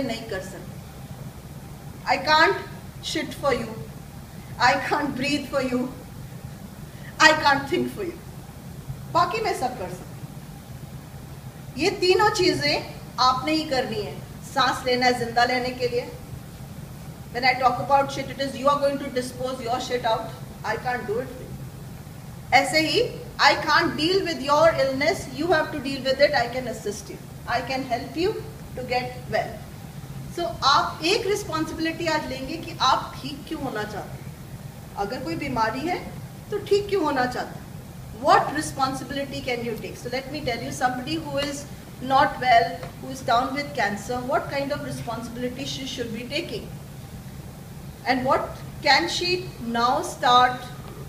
नहीं कर सकते. I can't shit for you. I can't breathe for you. I can't think for you. बाकी मैं सब कर सकती हूँ. ये तीनों चीजें आपने ही करनी है. सांस लेना है जिंदा लेने के लिए. When I talk about shit, it is you are going to dispose your shit out. I can't do it for you. ऐसे ही I can't deal with your illness. You have to deal with it. I can assist you. I can help you to get well. So आप एक responsibility आज लेंगे कि आप ठीक क्यों होना चाहते हैं. अगर कोई बीमारी है तो ठीक क्यों होना चाहते हैं. What responsibility can you take? So let me tell you, somebody who is not well, who is down with cancer, what kind of responsibility she should be taking? And what can she now start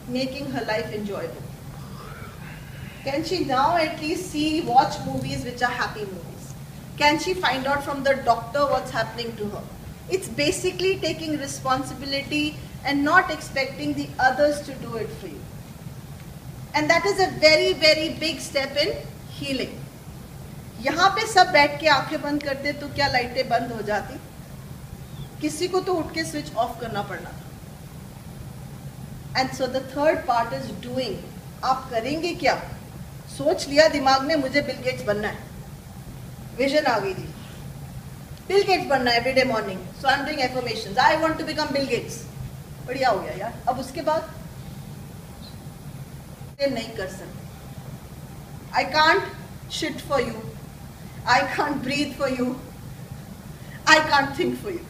making her life enjoyable? Can she now at least watch movies which are happy movies? Can she find out from the doctor what's happening to her? It's basically taking responsibility and not expecting the others to do it for you. And that is a very, very big step in healing. यहाँ पे सब बैठ के आंखें बंद करते तो क्या लाइटें बंद हो जाती. किसी को तो उठ के स्विच ऑफ करना पड़ना था. And so the third part is doing. आप करेंगे क्या. सोच लिया दिमाग में मुझे बिल गेट्स बनना है. विजन आ गई थी. बिल गेट्स बनना है everyday morning. So I am doing affirmations. I want to become Bill Gates. बढ़िया हो गया यार. अब उसके बाद नहीं कर सकते. I can't shit for you. I can't breathe for you. I can't think for you.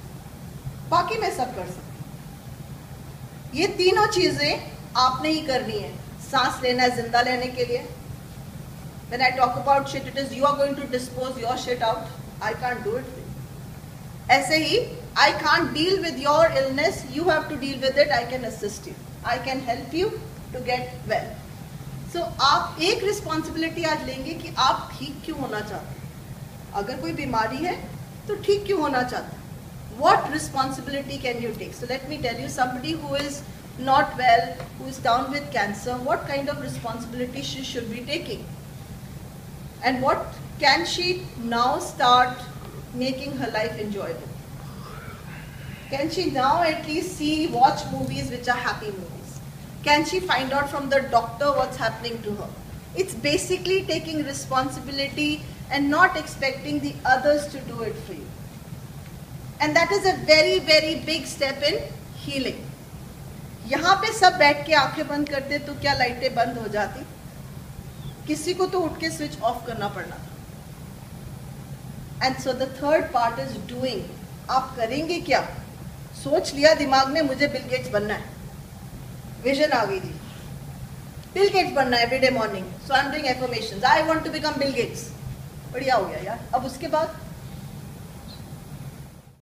बाकी मैं सब कर सकती हूँ. ये तीनों चीजें आपने ही करनी है. सांस लेना है जिंदा लेने के लिए. When I talk about shit, it is you are going to dispose your shit out. I can't do it for you. ऐसे ही I can't deal with your illness. You have to deal with it. I can assist you. I can help you to get well. So आप एक responsibility आज लेंगे कि आप ठीक क्यों होना चाहते हैं. अगर कोई बीमारी है तो ठीक क्यों होना चाहते हैं. What responsibility can you take? So let me tell you, somebody who is not well, who is down with cancer, what kind of responsibility she should be taking? And what can she now start making her life enjoyable? Can she now at least watch movies which are happy movies? Can she find out from the doctor what's happening to her? It's basically taking responsibility and not expecting the others to do it for you. And that is a very, very big step in healing. यहाँ पे सब बैठ के आंखें बंद करते तो क्या लाइटें बंद हो जाती. किसी को तो उठ के स्विच ऑफ करना पड़ना था. And so the third part is doing. आप करेंगे क्या. सोच लिया दिमाग में मुझे बिल गेट्स बनना है. विजन आ गई थी. बिल गेट्स बनना है everyday morning. So I am doing affirmations. I want to become Bill Gates. बढ़िया हो गया यार. अब उसके बाद